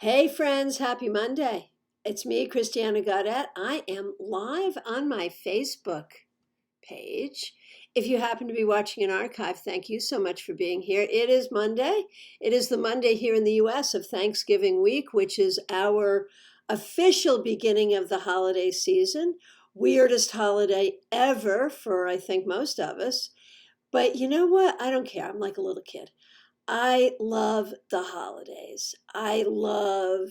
Hey friends, happy Monday. It's me, Christiana Gaudet. I am live on my Facebook page. If you happen to be watching an archive, thank you so much for being here. It is Monday. It is the Monday here in the US of Thanksgiving week, which is our official beginning of the holiday season. Weirdest holiday ever for, I think, most of us. But you know what? I don't care. I'm like a little kid. I love the holidays. I love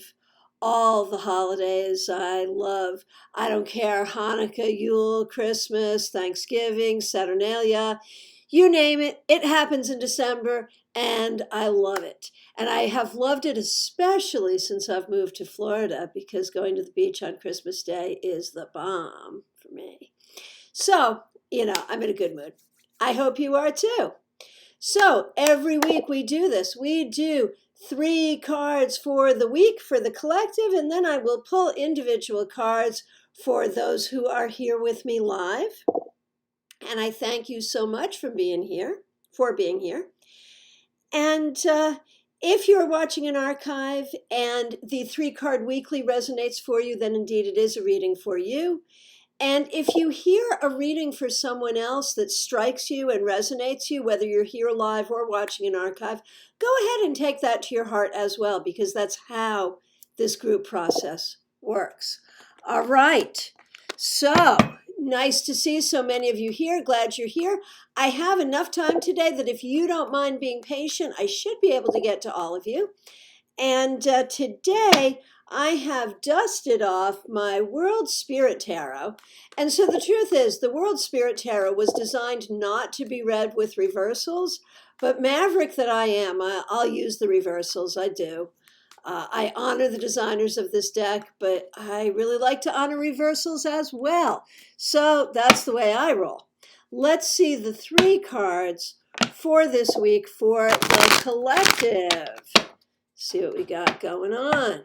all the holidays. I don't care, Hanukkah, Yule, Christmas, Thanksgiving, Saturnalia, you name it. It happens in December and I love it. And I have loved it especially since I've moved to Florida because going to the beach on Christmas Day is the bomb for me. So, I'm in a good mood. I hope you are too. So every week we do this. We do 3 cards for the week for the collective, and then I will pull individual cards for those who are here with me live. And I thank you so much for being here. And if you're watching an archive and the 3-card weekly resonates for you, then indeed it is a reading for you. And if you hear a reading for someone else that strikes you and resonates you, whether you're here live or watching an archive, go ahead and take that to your heart as well, because that's how this group process works. All right. So nice to see so many of you here. Glad you're here. I have enough time today that if you don't mind being patient, I should be able to get to all of you. And today, I have dusted off my World Spirit Tarot. And so the truth is, the World Spirit Tarot was designed not to be read with reversals, but maverick that I am, I'll use the reversals, I do. I honor the designers of this deck, but I really like to honor reversals as well. So that's the way I roll. Let's see the 3 cards for this week for the collective. See what we got going on.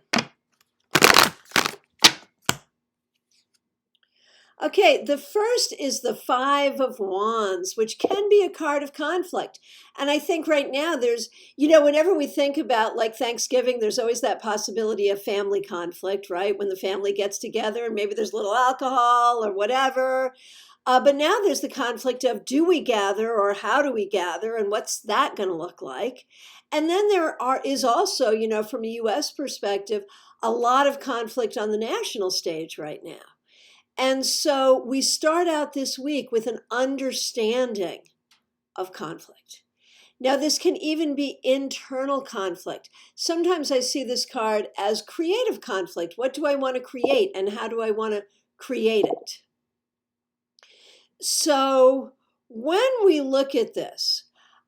Okay, the first is the 5 of Wands, which can be a card of conflict. And I think right now there's, whenever we think about like Thanksgiving, there's always that possibility of family conflict, right? When the family gets together and maybe there's a little alcohol or whatever. But now there's the conflict of do we gather or how do we gather and what's that going to look like? And then is also, from a U.S. perspective, a lot of conflict on the national stage right now. And so we start out this week with an understanding of conflict. Now, this can even be internal conflict. Sometimes I see this card as creative conflict. What do I want to create and how do I want to create it? So when we look at this,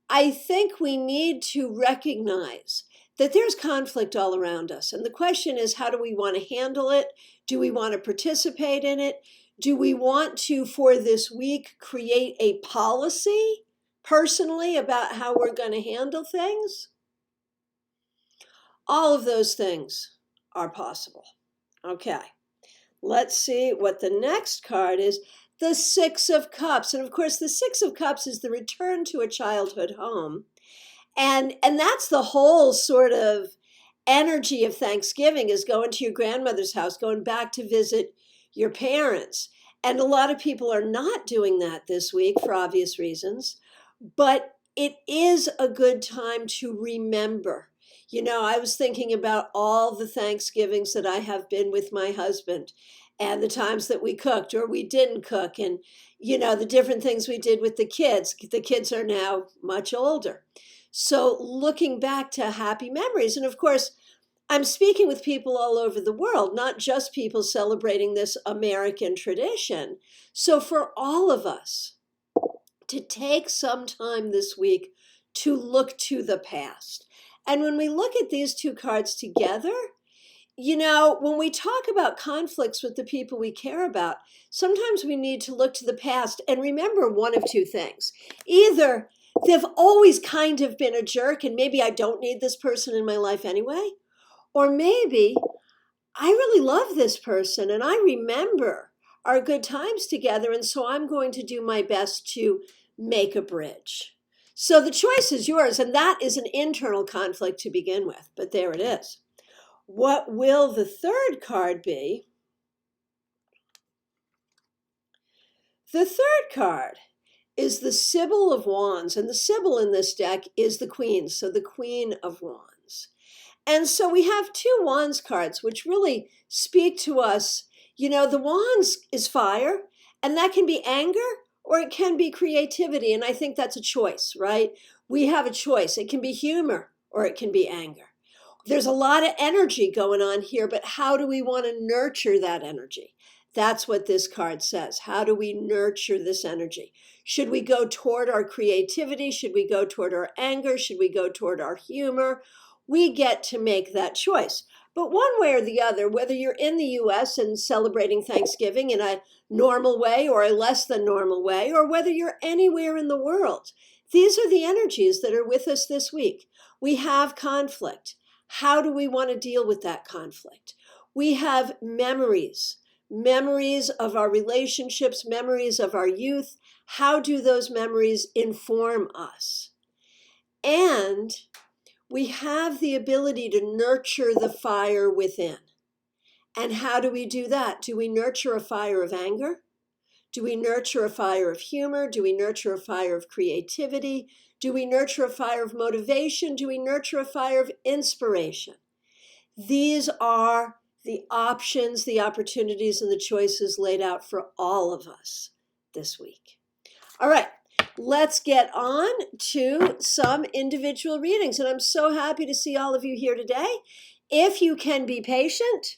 I think we need to recognize that there's conflict all around us. And the question is, how do we want to handle it? Do we want to participate in it? Do we want to, for this week, create a policy personally about how we're going to handle things? All of those things are possible. Okay, let's see what the next card is. The 6 of Cups. And of course, the 6 of Cups is the return to a childhood home. And that's the whole sort of energy of Thanksgiving, is going to your grandmother's house, going back to visit your parents. And a lot of people are not doing that this week for obvious reasons. But it is a good time to remember. I was thinking about all the Thanksgivings that I have been with my husband and the times that we cooked or we didn't cook and, the different things we did with the kids. The kids are now much older. So looking back to happy memories. And of course, I'm speaking with people all over the world, not just people celebrating this American tradition. So for all of us to take some time this week to look to the past. And when we look at these 2 cards together, when we talk about conflicts with the people we care about, sometimes we need to look to the past and remember one of 2 things. Either they've always kind of been a jerk and maybe I don't need this person in my life anyway. Or maybe I really love this person and I remember our good times together, and so I'm going to do my best to make a bridge. So the choice is yours, and that is an internal conflict to begin with, but there it is. what will the third card be? The third card is the Sybil of Wands, and the Sybil in this deck is the Queen, so the Queen of Wands. And so we have two Wands cards, which really speak to us. You know, the Wands is fire, and that can be anger or it can be creativity, and I think that's a choice, right? We have a choice. It can be humor or it can be anger. There's a lot of energy going on here, but how do we want to nurture that energy? That's what this card says. How do we nurture this energy? Should we go toward our creativity? Should we go toward our anger? Should we go toward our humor? We get to make that choice. But one way or the other, whether you're in the US and celebrating Thanksgiving in a normal way or a less than normal way, or whether you're anywhere in the world, these are the energies that are with us this week. We have conflict. How do we want to deal with that conflict? We have memories of our relationships, memories of our youth. How do those memories inform us? And we have the ability to nurture the fire within. And how do we do that? Do we nurture a fire of anger? Do we nurture a fire of humor? Do we nurture a fire of creativity? Do we nurture a fire of motivation? Do we nurture a fire of inspiration? These are the options, the opportunities, and the choices laid out for all of us this week. All right, let's get on to some individual readings. And I'm so happy to see all of you here today. If you can be patient,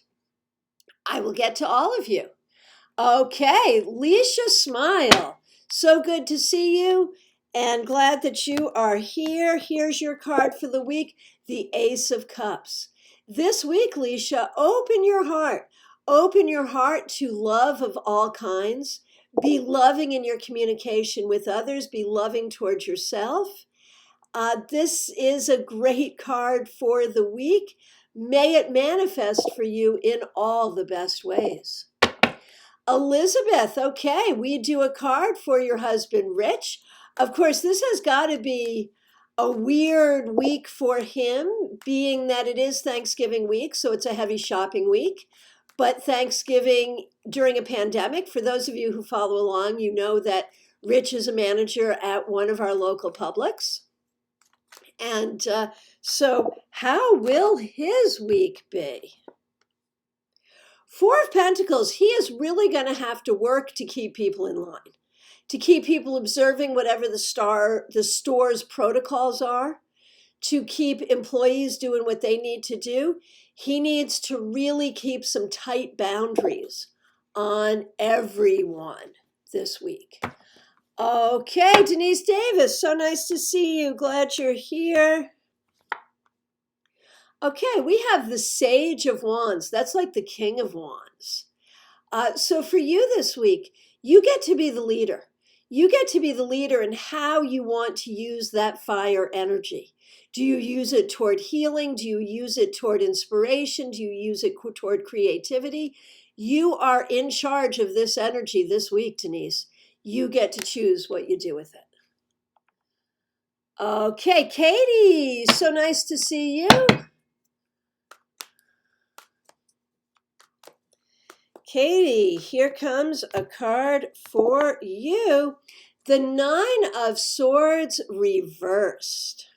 I will get to all of you. Okay, Leisha Smile. So good to see you and glad that you are here. Here's your card for the week, the Ace of Cups. This week, Leisha, open your heart. Open your heart to love of all kinds. Be loving in your communication with others. Be loving towards yourself. This is a great card for the week. May it manifest for you in all the best ways. Elizabeth, okay, we do a card for your husband, Rich. Of course, this has got to be a weird week for him, being that it is Thanksgiving week, so it's a heavy shopping week. But Thanksgiving during a pandemic, for those of you who follow along, you know that Rich is a manager at one of our local Publix. And so how will his week be? Four of Pentacles, he is really going to have to work to keep people in line, to keep people observing whatever the store's protocols are, to keep employees doing what they need to do. He needs to really keep some tight boundaries on everyone this week. Okay, Denise Davis, so nice to see you. Glad you're here. Okay, we have the Sage of Wands. That's like the King of Wands. So for you this week, you get to be the leader. You get to be the leader in how you want to use that fire energy. Do you use it toward healing? Do you use it toward inspiration? Do you use it toward creativity? You are in charge of this energy this week, Denise. You get to choose what you do with it. Okay, Katie, so nice to see you. Katie, here comes a card for you. The Nine of Swords reversed.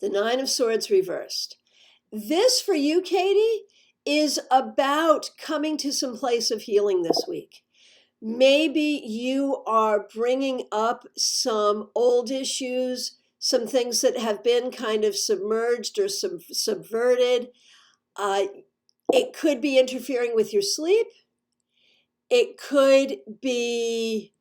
The Nine of Swords reversed. This for you, Katie, is about coming to some place of healing this week. Maybe you are bringing up some old issues, some things that have been kind of submerged or subverted. It could be interfering with your sleep. It could be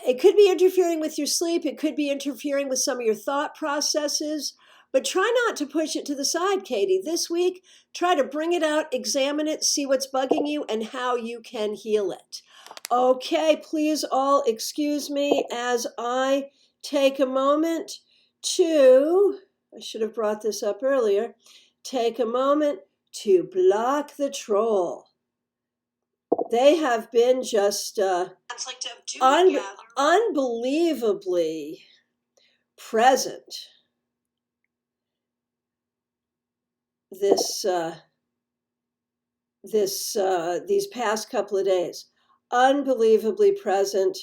interfering with your sleep. It could be interfering with some of your thought processes. But try not to push it to the side, Katie. This week, try to bring it out, examine it, see what's bugging you, and how you can heal it. Okay, please all excuse me as I take a moment to, I should have brought this up earlier, take a moment to block the troll. They have been just unbelievably present. this these past couple of days. Unbelievably present.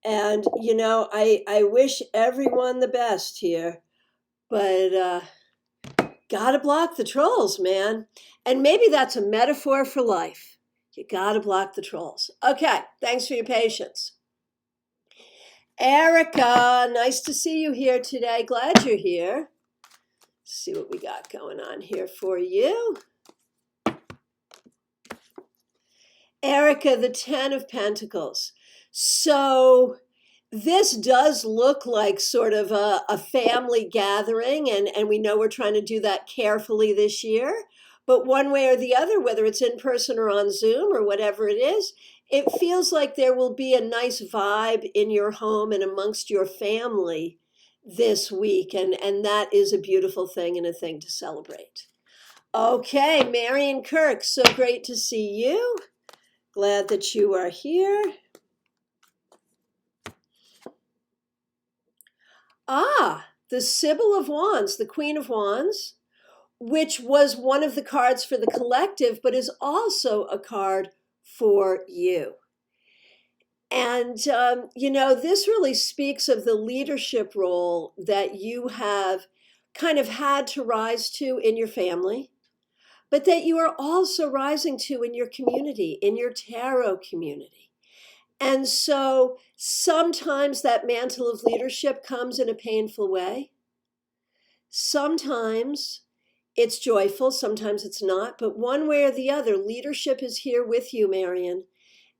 And, I wish everyone the best here, but gotta block the trolls, man. And maybe that's a metaphor for life. You gotta block the trolls. Okay, thanks for your patience. Erica, nice to see you here today. Glad you're here. Let's see what we got going on here for you. Erica, the 10 of Pentacles. So this does look like sort of a family gathering, and we know we're trying to do that carefully this year. But one way or the other, whether it's in person or on Zoom or whatever it is, it feels like there will be a nice vibe in your home and amongst your family this week. And that is a beautiful thing and a thing to celebrate. Okay, Marion Kirk, so great to see you. Glad that you are here. The Sybil of Wands, the Queen of Wands, which was one of the cards for the collective, but is also a card for you. And, this really speaks of the leadership role that you have kind of had to rise to in your family, but that you are also rising to in your community, in your tarot community. And so sometimes that mantle of leadership comes in a painful way. Sometimes it's joyful, sometimes it's not. But one way or the other, leadership is here with you, Marion.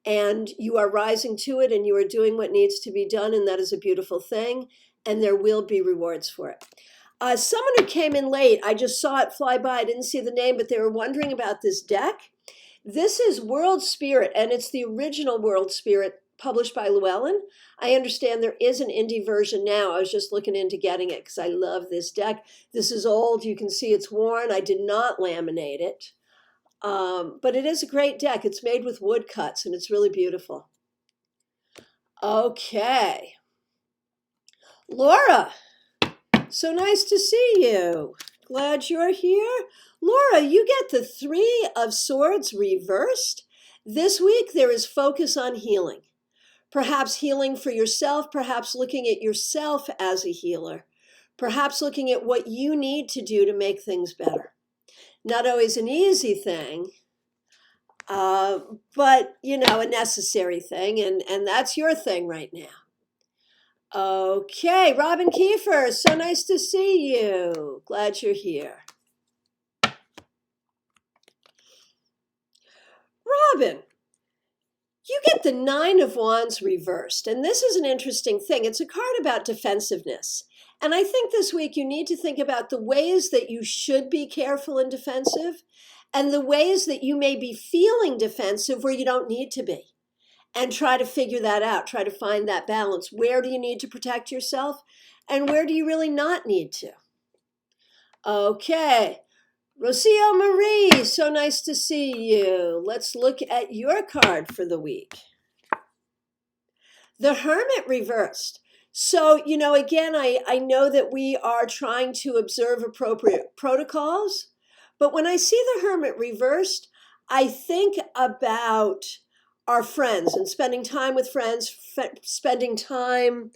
And you are rising to it and you are doing what needs to be done. And that is a beautiful thing. And there will be rewards for it. Someone who came in late, I just saw it fly by. I didn't see the name, but they were wondering about this deck. This is World Spirit, and it's the original World Spirit published by Llewellyn. I understand there is an indie version now. I was just looking into getting it because I love this deck. This is old. You can see it's worn. I did not laminate it, but it is a great deck. It's made with woodcuts, and it's really beautiful. Okay. Laura, so nice to see you. Glad you're here. Laura, you get the 3 of Swords reversed. This week, there is focus on healing. Perhaps healing for yourself, perhaps looking at yourself as a healer, perhaps looking at what you need to do to make things better. Not always an easy thing, but, a necessary thing, and that's your thing right now. Okay, Robin Kiefer, so nice to see you. Glad you're here. Robin, you get the 9 of Wands reversed, and this is an interesting thing. It's a card about defensiveness. And I think this week you need to think about the ways that you should be careful and defensive, and the ways that you may be feeling defensive where you don't need to be. And try to figure that out, try to find that balance. Where do you need to protect yourself, and where do you really not need to? Okay. Rocio Marie, so nice to see you. Let's look at your card for the week. The Hermit reversed. So, again, I know that we are trying to observe appropriate protocols, but when I see the Hermit reversed, I think about our friends and spending time with friends, spending time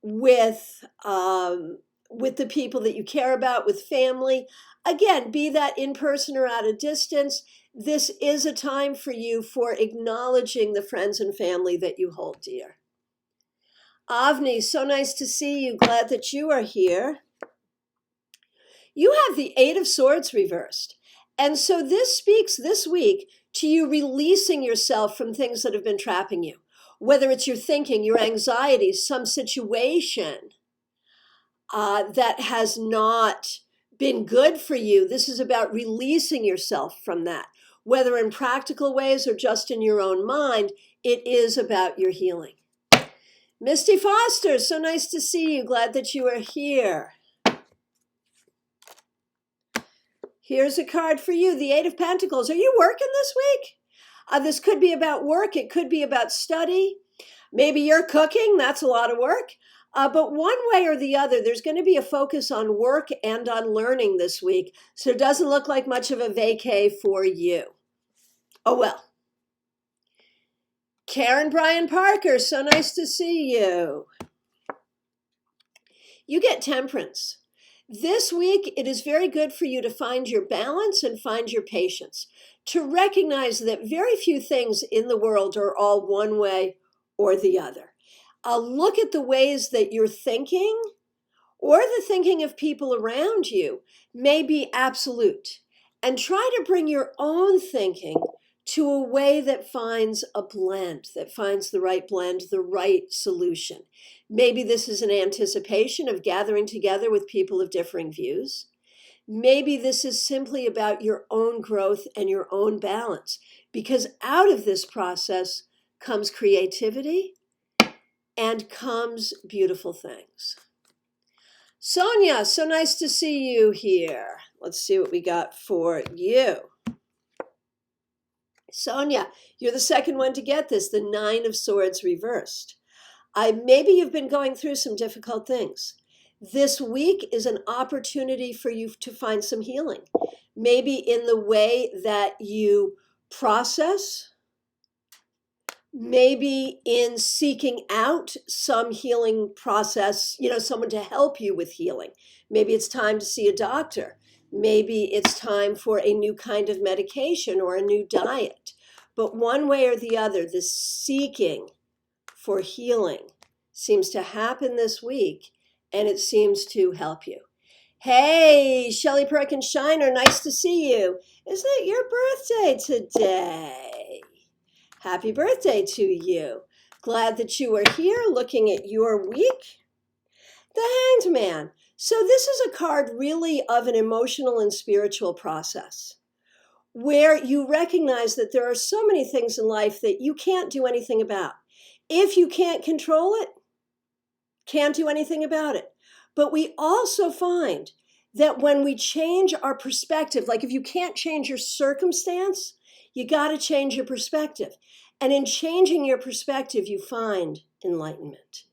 with the people that you care about, with family. Again, be that in person or at a distance, this is a time for you for acknowledging the friends and family that you hold dear. Avni, so nice to see you. Glad that you are here. You have the 8 of Swords reversed. And so this speaks this week to you releasing yourself from things that have been trapping you, whether it's your thinking, your anxieties, some situation that has not been good for you. This is about releasing yourself from that, whether in practical ways or just in your own mind. It is about your healing. Misty Foster, so nice to see you. Glad that you are here. Here's a card for you, the 8 of Pentacles. Are you working this week? This could be about work. It could be about study. Maybe you're cooking. That's a lot of work. But one way or the other, there's going to be a focus on work and on learning this week. So it doesn't look like much of a vacay for you. Oh, well. Karen Bryan Parker, so nice to see you. You get temperance. This week, it is very good for you to find your balance and find your patience, to recognize that very few things in the world are all one way or the other. Look at the ways that you're thinking or the thinking of people around you may be absolute, and try to bring your own thinking to a way that finds a blend, that finds the right blend, the right solution. Maybe this is an anticipation of gathering together with people of differing views. Maybe this is simply about your own growth and your own balance, because out of this process comes creativity and comes beautiful things. Sonia, so nice to see you here. Let's see what we got for you. Sonia, you're the second one to get this, the 9 of Swords reversed. Maybe you've been going through some difficult things. This week is an opportunity for you to find some healing. Maybe in the way that you process, maybe in seeking out some healing process, someone to help you with healing. Maybe it's time to see a doctor. Maybe it's time for a new kind of medication or a new diet. But one way or the other, this seeking for healing seems to happen this week, and it seems to help you. Hey, Shelley Perkins Shiner, nice to see you. Isn't it your birthday today? Happy birthday to you. Glad that you are here looking at your week. The Hanged Man. So this is a card really of an emotional and spiritual process where you recognize that there are so many things in life that you can't do anything about. If you can't control it, can't do anything about it. But we also find that when we change our perspective, like if you can't change your circumstance, you got to change your perspective. And in changing your perspective, you find enlightenment.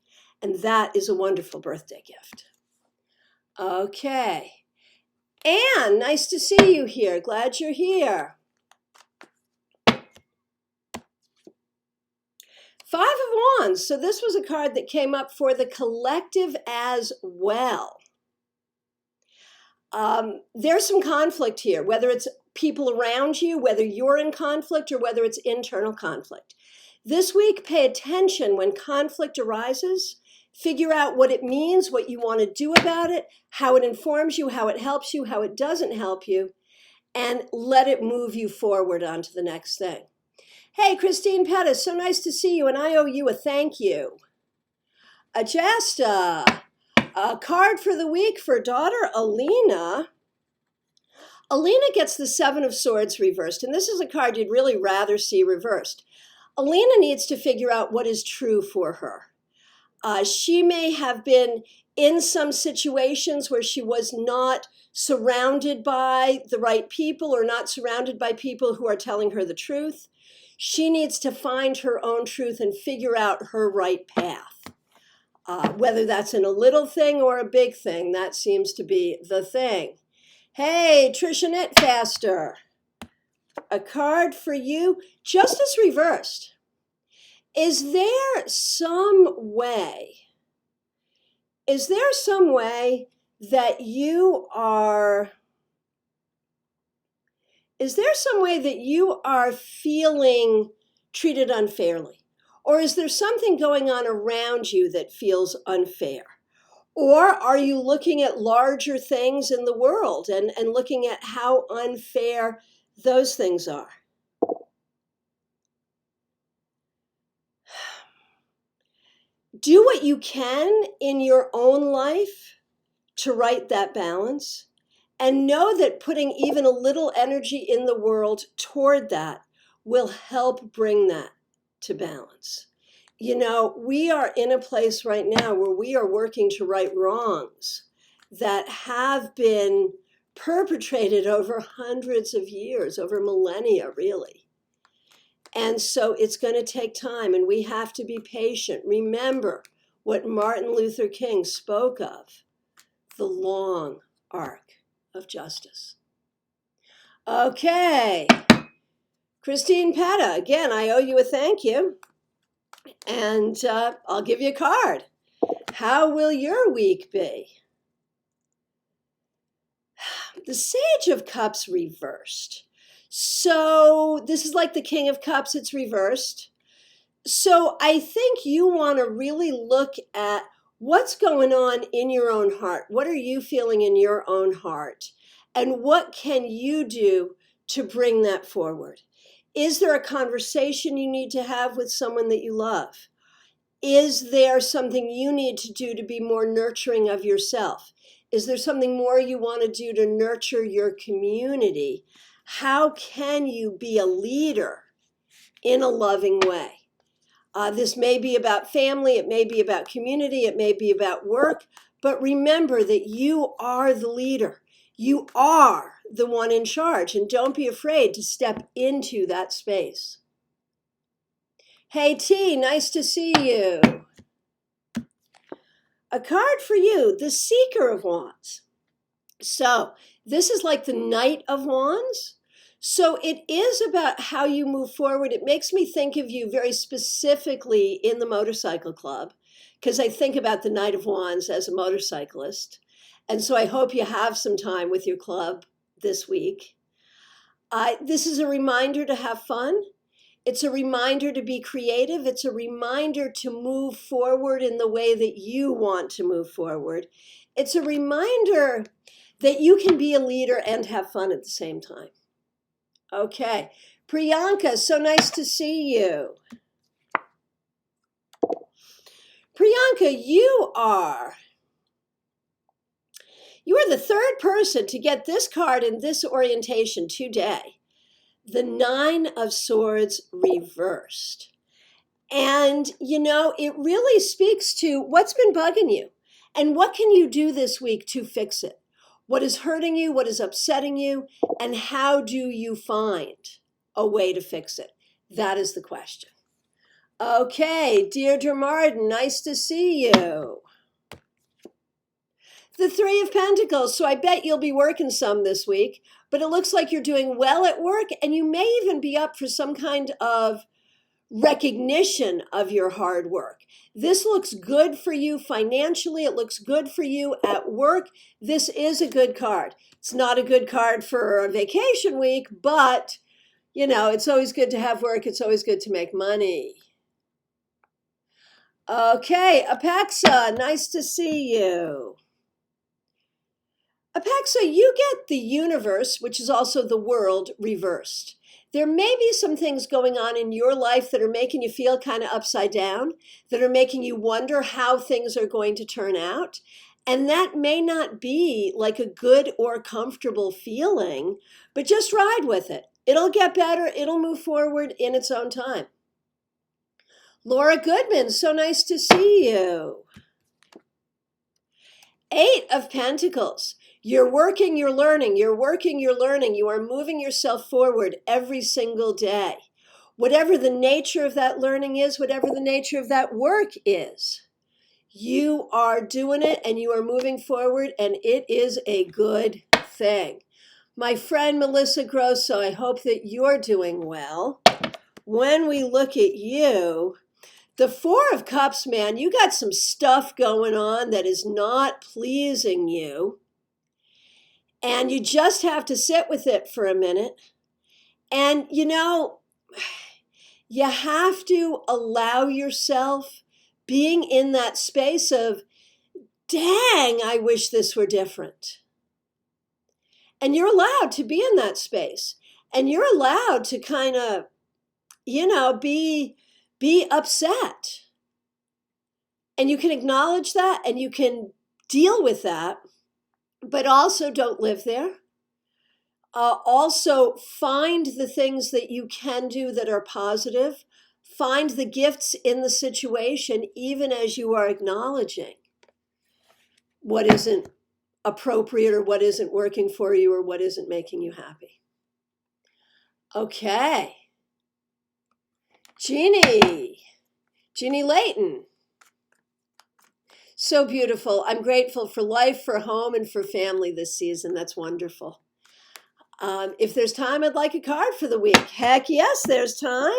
And that is a wonderful birthday gift. Okay. Anne, nice to see you here. Glad you're here. 5 of Wands. So this was a card that came up for the collective as well. There's some conflict here, whether it's people around you, whether you're in conflict, or whether it's internal conflict. This week, pay attention when conflict arises. Figure out what it means, what you want to do about it, how it informs you, how it helps you, how it doesn't help you, and let it move you forward onto the next thing. Hey, Christine Pettis, so nice to see you, and I owe you a thank you. Ajasta, a card for the week for daughter Alina. Alina gets the 7 of Swords reversed, and this is a card you'd really rather see reversed. Alina needs to figure out what is true for her. She may have been in some situations where she was not surrounded by the right people or not surrounded by people who are telling her the truth. She needs to find her own truth and figure out her right path. Whether that's in a little thing or a big thing, that seems to be the thing. Hey, Trisha Knitfaster, a card for you, Justice reversed. Is there some way that you are feeling treated unfairly? Or is there something going on around you that feels unfair? Or are you looking at larger things in the world and looking at how unfair those things are? Do what you can in your own life to right that balance, and know that putting even a little energy in the world toward that will help bring that to balance. We are in a place right now where we are working to right wrongs that have been perpetrated over hundreds of years, over millennia, really. And so it's going to take time, and we have to be patient. Remember, what Martin Luther King spoke of, the long arc of justice. Okay, Christine Petta, again, I owe you a thank you, and I'll give you a card. How will your week be? The Sage of Cups reversed. So this is like the King of Cups, it's reversed. So I think you want to really look at what's going on in your own heart. What are you feeling in your own heart? And what can you do to bring that forward? Is there a conversation you need to have with someone that you love? Is there something you need to do to be more nurturing of yourself? Is there something more you want to do to nurture your community? How can you be a leader in a loving way? This may be about family, it may be about community, it may be about work, but remember that you are the leader. You are the one in charge, and don't be afraid to step into that space. Hey T, nice to see you. A card for you, the Seeker of Wands. So this is like the Knight of Wands. So it is about how you move forward. It makes me think of you very specifically in the motorcycle club, because I think about the Knight of Wands as a motorcyclist. And so I hope you have some time with your club this week. This is a reminder to have fun. It's a reminder to be creative. It's a reminder to move forward in the way that you want to move forward. It's a reminder that you can be a leader and have fun at the same time. Okay, Priyanka, so nice to see you. Priyanka, you are the third person to get this card in this orientation today. The Nine of Swords reversed. And, you know, it really speaks to what's been bugging you and what can you do this week to fix it? What is hurting you? What is upsetting you? And how do you find a way to fix it? That is the question. Okay, Deirdre Martin, nice to see you. The Three of Pentacles. So I bet you'll be working some this week, but it looks like you're doing well at work and you may even be up for some kind of recognition of your hard work. This looks good for you financially. It looks good for you at work. This is a good card. It's not a good card for a vacation week, but you know, it's always good to have work. It's always good to make money. Okay, Apexa, nice to see you. Apexa, you get the universe, which is also the world, reversed. There may be some things going on in your life that are making you feel kind of upside down, that are making you wonder how things are going to turn out. And that may not be like a good or comfortable feeling, but just ride with it. It'll get better. It'll move forward in its own time. Laura Goodman, so nice to see you. Eight of Pentacles. You're working, you're learning, you're working, you're learning. You are moving yourself forward every single day. Whatever the nature of that learning is, whatever the nature of that work is, you are doing it and you are moving forward, and it is a good thing. My friend Melissa Grosso, I hope that you're doing well. When we look at you, the Four of Cups, man, you got some stuff going on that is not pleasing you. And you just have to sit with it for a minute. And, you know, you have to allow yourself being in that space of, dang, I wish this were different. And you're allowed to be in that space. And you're allowed to kind of, you know, be upset. And you can acknowledge that and you can deal with that, but also don't live there. Also find the things that you can do that are positive. Find the gifts in the situation, even as you are acknowledging what isn't appropriate or what isn't working for you or what isn't making you happy. Okay. Jeannie Layton. So beautiful. I'm grateful for life, for home, and for family this season. That's wonderful. If there's time, I'd like a card for the week. Heck yes, there's time.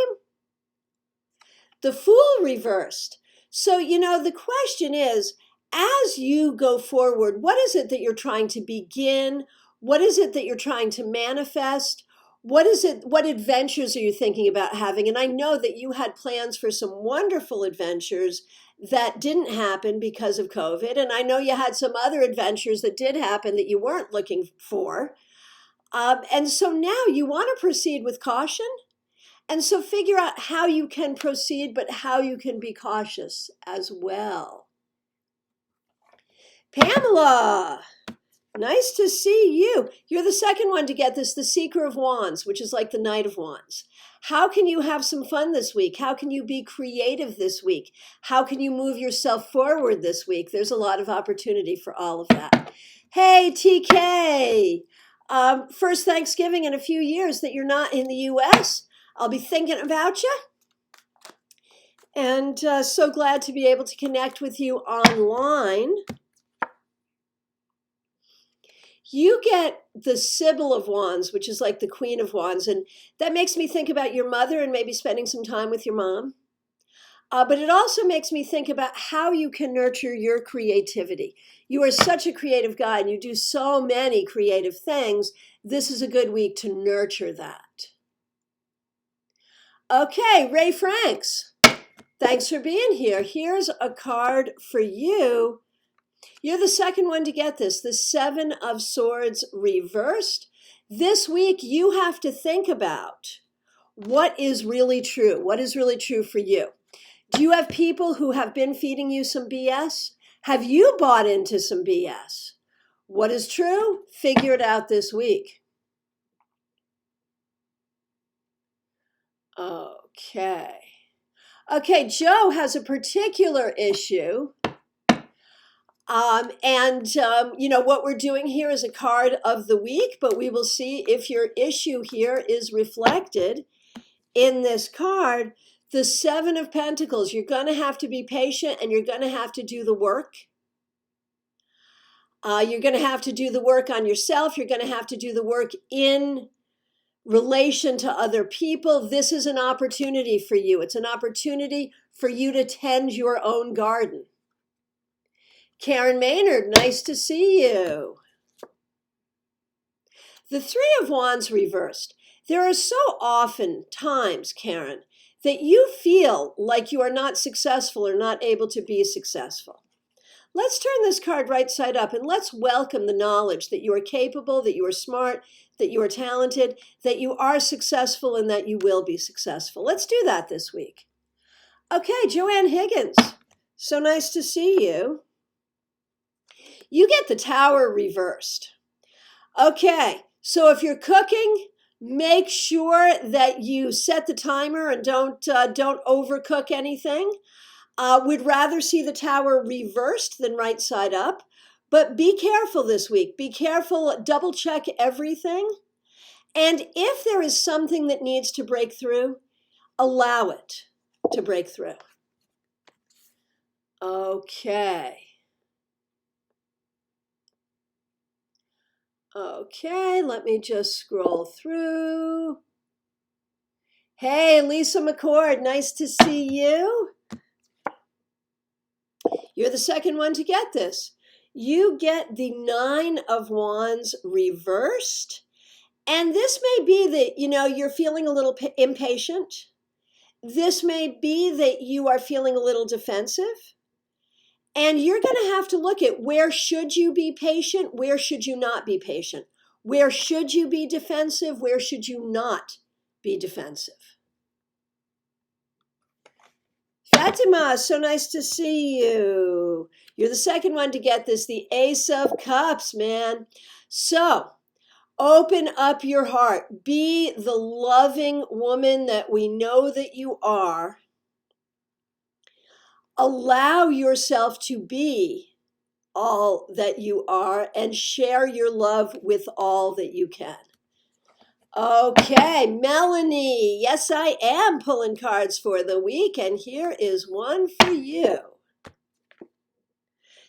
The Fool reversed. So, the question is, as you go forward, what is it that you're trying to begin? What is it that you're trying to manifest? What adventures are you thinking about having? And I know that you had plans for some wonderful adventures that didn't happen because of COVID. And I know you had some other adventures that did happen that you weren't looking for. And so now you want to proceed with caution. And so figure out how you can proceed, but how you can be cautious as well. Pamela, nice to see you. You're the second one to get this, the Seeker of Wands, which is like the Knight of Wands. How can you have some fun this week? How can you be creative this week? How can you move yourself forward this week? There's a lot of opportunity for all of that. Hey, TK. First Thanksgiving in a few years that you're not in the U.S., I'll be thinking about you. And so glad to be able to connect with you online. You get the Sybil of Wands, which is like the Queen of Wands. And that makes me think about your mother and maybe spending some time with your mom. But it also makes me think about how you can nurture your creativity. You are such a creative guy and you do so many creative things. This is a good week to nurture that. Okay, Ray Franks, thanks for being here. Here's a card for you. You're the second one to get this, the Seven of Swords reversed. This week, you have to think about what is really true. What is really true for you? Do you have people who have been feeding you some BS? Have you bought into some BS? What is true? Figure it out this week. Okay. Okay, Joe has a particular issue. What we're doing here is a card of the week, but we will see if your issue here is reflected in this card. The Seven of Pentacles. You're going to have to be patient and you're going to have to do the work. You're going to have to do the work on yourself. You're going to have to do the work in relation to other people. This is an opportunity for you. It's an opportunity for you to tend your own garden. Karen Maynard, nice to see you. The Three of Wands reversed. There are so often times, Karen, that you feel like you are not successful or not able to be successful. Let's turn this card right side up and let's welcome the knowledge that you are capable, that you are smart, that you are talented, that you are successful, and that you will be successful. Let's do that this week. Okay, Joanne Higgins, so nice to see you. You get the Tower reversed. Okay, so if you're cooking, make sure that you set the timer and don't overcook anything. We'd rather see the Tower reversed than right side up, but be careful this week. Be careful, double check everything. And if there is something that needs to break through, allow it to break through. Okay. Okay, let me just scroll through. Hey, Lisa McCord, nice to see you. You're the second one to get this. You get the Nine of Wands reversed. And this may be that, you're feeling a little impatient. This may be that you are feeling a little defensive. And you're going to have to look at where should you be patient, where should you not be patient? Where should you be defensive, where should you not be defensive? Fatima, so nice to see you. You're the second one to get this, the Ace of Cups, man. So, open up your heart. Be the loving woman that we know that you are. Allow yourself to be all that you are and share your love with all that you can. Okay, Melanie. Yes, I am pulling cards for the week, and here is one for you.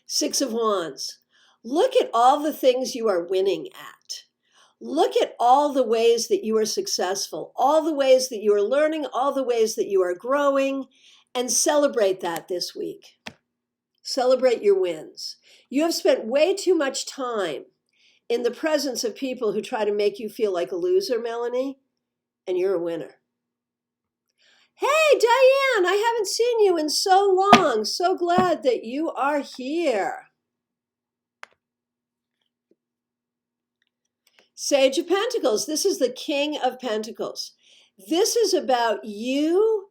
Six of Wands. Look at all the things you are winning at. Look at all the ways that you are successful, all the ways that you are learning, all the ways that you are growing, and celebrate that this week. Celebrate your wins. You have spent way too much time in the presence of people who try to make you feel like a loser, Melanie, and you're a winner. Hey, Diane, I haven't seen you in so long. So glad that you are here. Sage of Pentacles. This is the King of Pentacles. This is about you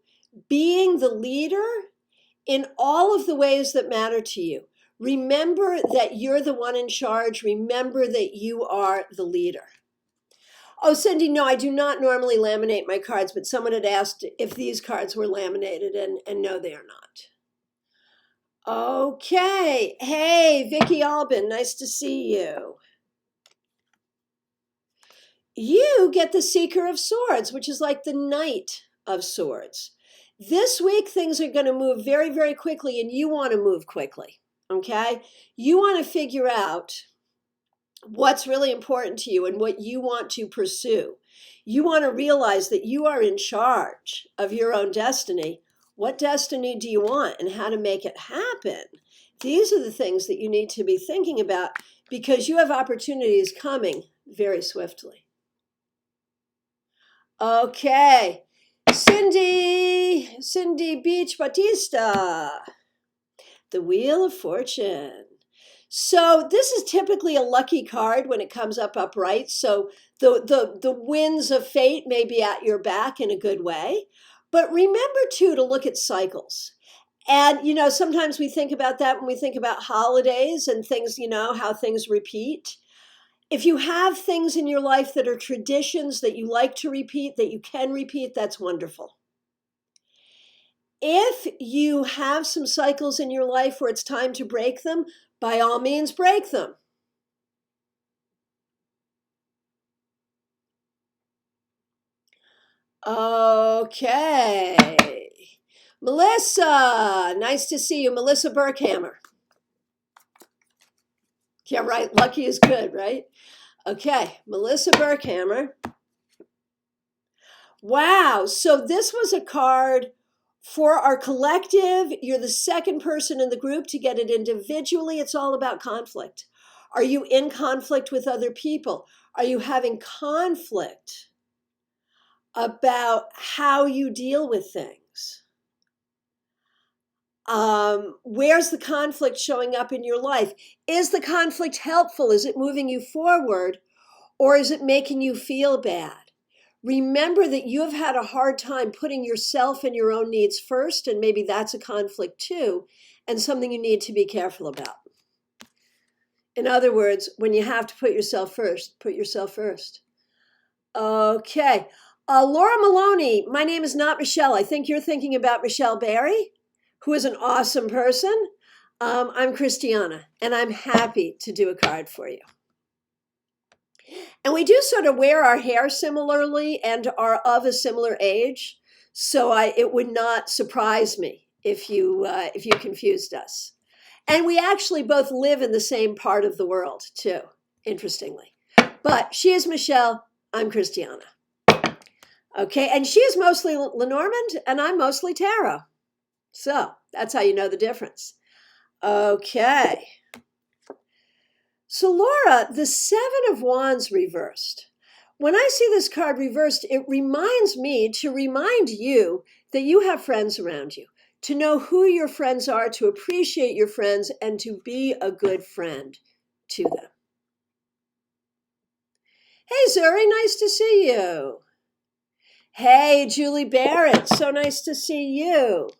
being the leader in all of the ways that matter to you. Remember that you're the one in charge. Remember that you are the leader. Oh, Cindy, no, I do not normally laminate my cards, but someone had asked if these cards were laminated, and no, they are not. Okay. Hey, Vicky Albin, nice to see you. You get the Seeker of Swords, which is like the Knight of Swords. This week, things are going to move very, very quickly, and you want to move quickly, okay? You want to figure out what's really important to you and what you want to pursue. You want to realize that you are in charge of your own destiny. What destiny do you want and how to make it happen? These are the things that you need to be thinking about because you have opportunities coming very swiftly. Okay, Cindy Beach Batista, the Wheel of Fortune. So this is typically a lucky card when it comes up upright. So the winds of fate may be at your back in a good way. But remember, too, to look at cycles. And, sometimes we think about that when we think about holidays and things, how things repeat. If you have things in your life that are traditions that you like to repeat, that you can repeat, that's wonderful. If you have some cycles in your life where it's time to break them, by all means, break them. Okay. Melissa, nice to see you. Melissa Burkhammer. Yeah, right. Lucky is good, right? Okay, Melissa Burkhammer. Wow. So this was a card for our collective. You're the second person in the group to get it individually. It's all about conflict. Are you in conflict with other people? Are you having conflict about how you deal with things? Where's the conflict showing up in your life? Is the conflict helpful? Is it moving you forward? Or is it making you feel bad? Remember that you have had a hard time putting yourself and your own needs first, and maybe that's a conflict too, and something you need to be careful about. In other words, when you have to put yourself first, put yourself first. Okay. Laura Maloney, my name is not Michelle. I think you're thinking about Michelle Berry, who is an awesome person. I'm Christiana, and I'm happy to do a card for you. And we do sort of wear our hair similarly and are of a similar age. So it would not surprise me if you confused us. And we actually both live in the same part of the world too, interestingly. But she is Michelle, I'm Christiana. Okay, and she is mostly Lenormand and I'm mostly tarot. So that's how you know the difference. Okay. So Laura, the Seven of Wands reversed. When I see this card reversed, it reminds me to remind you that you have friends around you, to know who your friends are, to appreciate your friends, and to be a good friend to them. Hey, Zuri, nice to see you. Hey, Julie Barrett, so nice to see you.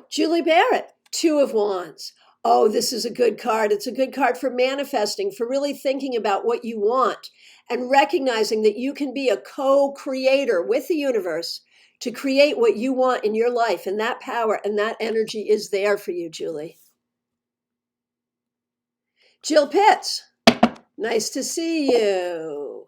Julie Barrett, Two of Wands. Oh, this is a good card. It's a good card for manifesting, for really thinking about what you want and recognizing that you can be a co-creator with the universe to create what you want in your life. And that power and that energy is there for you, Julie. Jill Pitts, nice to see you.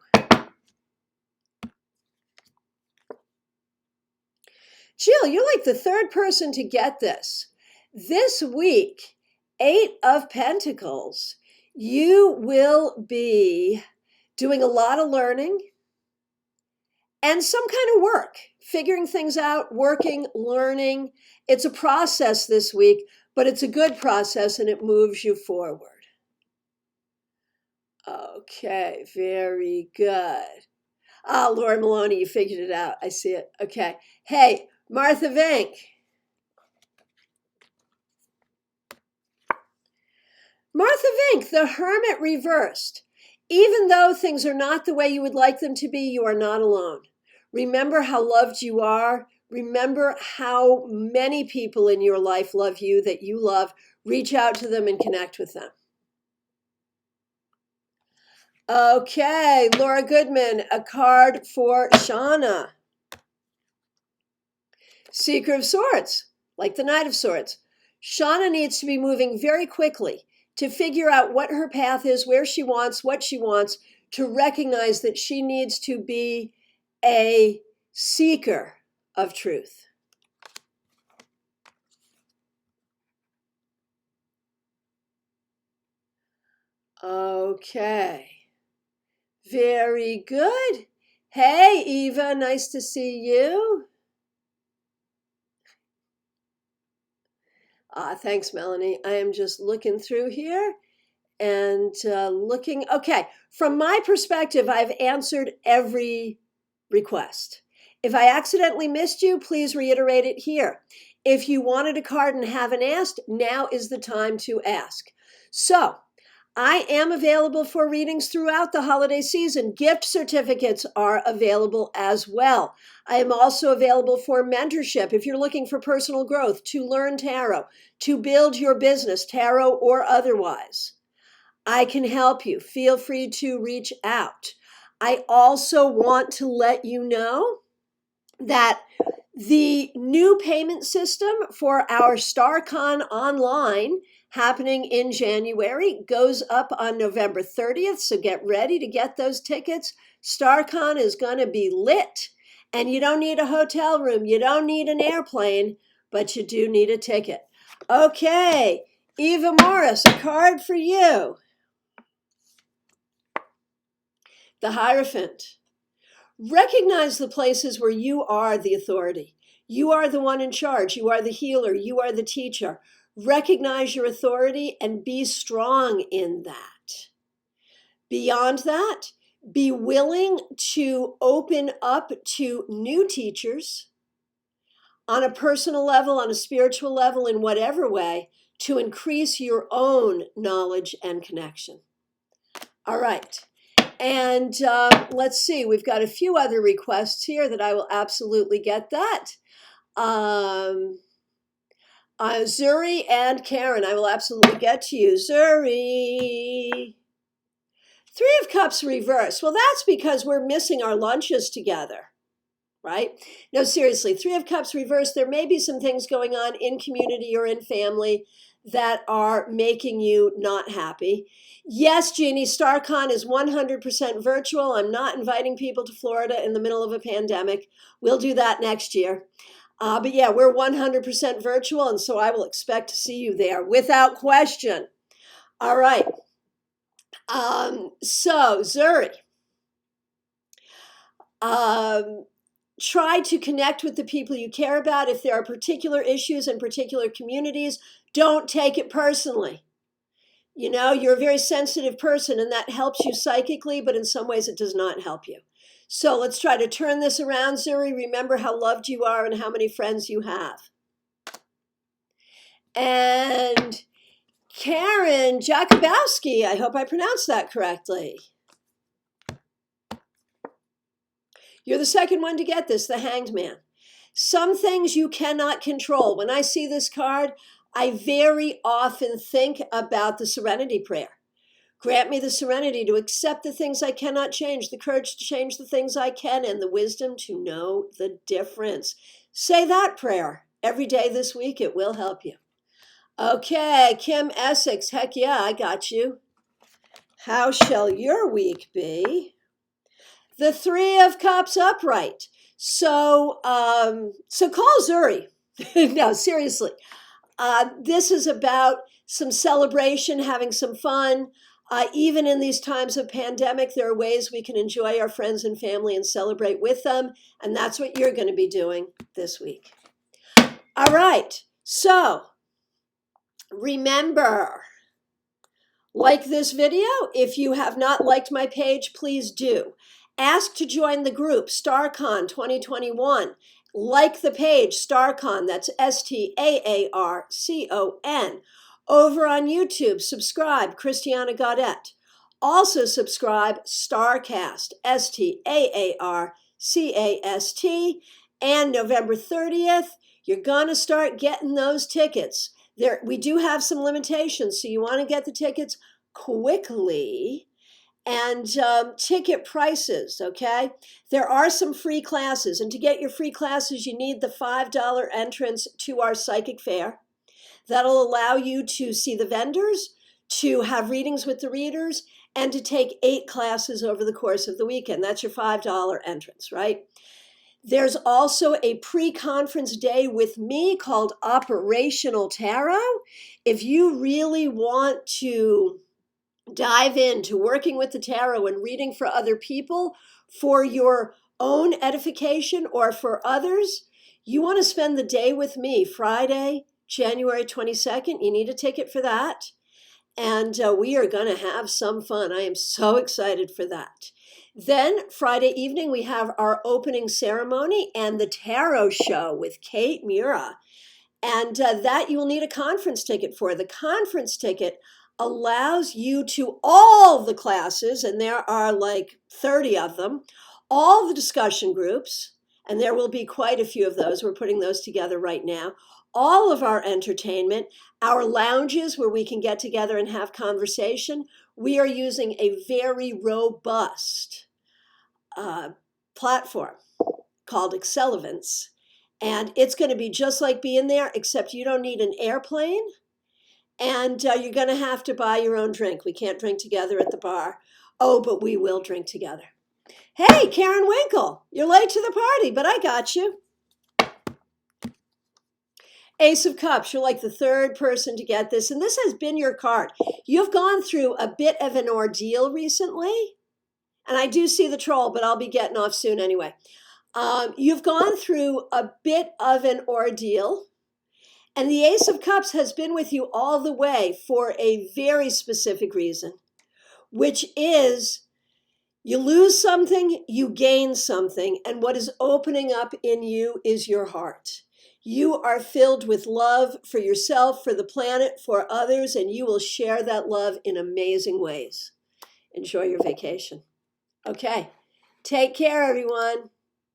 Jill, you're like the third person to get this. This week, 8 of Pentacles, you will be doing a lot of learning and some kind of work, figuring things out, working, learning. It's a process this week, but it's a good process and it moves you forward. Okay, very good. Laura Maloney, you figured it out. I see it. Okay. Hey, Martha Vink. Martha Vink, the Hermit reversed. Even though things are not the way you would like them to be, you are not alone. Remember how loved you are. Remember how many people in your life love you, that you love. Reach out to them and connect with them. Okay, Laura Goodman, a card for Shauna. Seeker of Swords, like the Knight of Swords. Shauna needs to be moving very quickly to figure out what her path is, where she wants, what she wants, to recognize that she needs to be a seeker of truth. Okay. Very good. Hey, Eva, nice to see you. Thanks, Melanie. I am just looking through here and looking. Okay, from my perspective, I've answered every request. If I accidentally missed you, please reiterate it here. If you wanted a card and haven't asked, now is the time to ask. So, I am available for readings throughout the holiday season. Gift certificates are available as well. I am also available for mentorship if you're looking for personal growth, to learn tarot, to build your business, tarot or otherwise. I can help you. Feel free to reach out. I also want to let you know that the new payment system for our StarCon Online happening in January goes up on November 30th. So get ready to get those tickets. StarCon is going to be lit, and you don't need a hotel room. You don't need an airplane, but you do need a ticket. Okay, Eva Morris, a card for you. The Hierophant. Recognize the places where you are the authority. You are the one in charge. You are the healer. You are the teacher. Recognize your authority and be strong in that. Beyond that, be willing to open up to new teachers on a personal level, on a spiritual level, in whatever way, to increase your own knowledge and connection. All right. And let's see, we've got a few other requests here that I will absolutely get that. Zuri and Karen, I will absolutely get to you. Zuri. 3 of Cups reverse. Well, that's because we're missing our lunches together, right? No, seriously, 3 of Cups reverse. There may be some things going on in community or in family that are making you not happy. Yes, Jeannie, StarCon is 100% virtual. I'm not inviting people to Florida in the middle of a pandemic. We'll do that next year. But yeah, we're 100% virtual, and so I will expect to see you there without question. All right. So, Zuri, try to connect with the people you care about. If there are particular issues in particular communities, don't take it personally. You know, you're a very sensitive person, and that helps you psychically, but in some ways it does not help you. So let's try to turn this around, Zuri. Remember how loved you are and how many friends you have. And Karen Jakubowski, I hope I pronounced that correctly. You're the second one to get this, the Hanged Man. Some things you cannot control. When I see this card, I very often think about the Serenity Prayer. Grant me the serenity to accept the things I cannot change, the courage to change the things I can, and the wisdom to know the difference. Say that prayer every day this week. It will help you. Okay, Kim Essex. Heck yeah, I got you. How shall your week be? The 3 of Cups upright. So call Zuri. No, seriously. This is about some celebration, having some fun. Even in these times of pandemic, there are ways we can enjoy our friends and family and celebrate with them. And that's what you're going to be doing this week. All right. So remember, like this video. If you have not liked my page, please do. Ask to join the group, StarCon 2021. Like the page, StarCon, that's STAARCON. Over on YouTube, subscribe, Christiana Gaudet. Also subscribe, StarCast, STAARCAST. And November 30th, you're going to start getting those tickets. We do have some limitations, so you want to get the tickets quickly. And ticket prices, okay? There are some free classes, and to get your free classes, you need the $5 entrance to our psychic fair. That'll allow you to see the vendors, to have readings with the readers, and to take 8 classes over the course of the weekend. That's your $5 entrance, right? There's also a pre-conference day with me called Operational Tarot. If you really want to dive into working with the tarot and reading for other people for your own edification or for others, you want to spend the day with me, Friday, January 22nd. You need a ticket for that. And we are going to have some fun. I am so excited for that. Then Friday evening, we have our opening ceremony and the tarot show with Kate Mura. And that you will need a conference ticket for. The conference ticket allows you to all the classes, and there are like 30 of them, all the discussion groups, and there will be quite a few of those. We're putting those together right now. All of our entertainment, our lounges where we can get together and have conversation. We are using a very robust platform called Accelevance. And it's going to be just like being there, except you don't need an airplane. And you're going to have to buy your own drink. We can't drink together at the bar. Oh, but we will drink together. Hey, Karen Winkle, you're late to the party, but I got you. Ace of Cups, you're like the third person to get this. And this has been your card. You've gone through a bit of an ordeal recently. And I do see the troll, but I'll be getting off soon anyway. You've gone through a bit of an ordeal. And the Ace of Cups has been with you all the way for a very specific reason, which is you lose something, you gain something, and what is opening up in you is your heart. You are filled with love for yourself, for the planet, for others, and you will share that love in amazing ways. Enjoy your vacation. Okay, take care, everyone.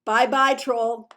Bye-bye, troll.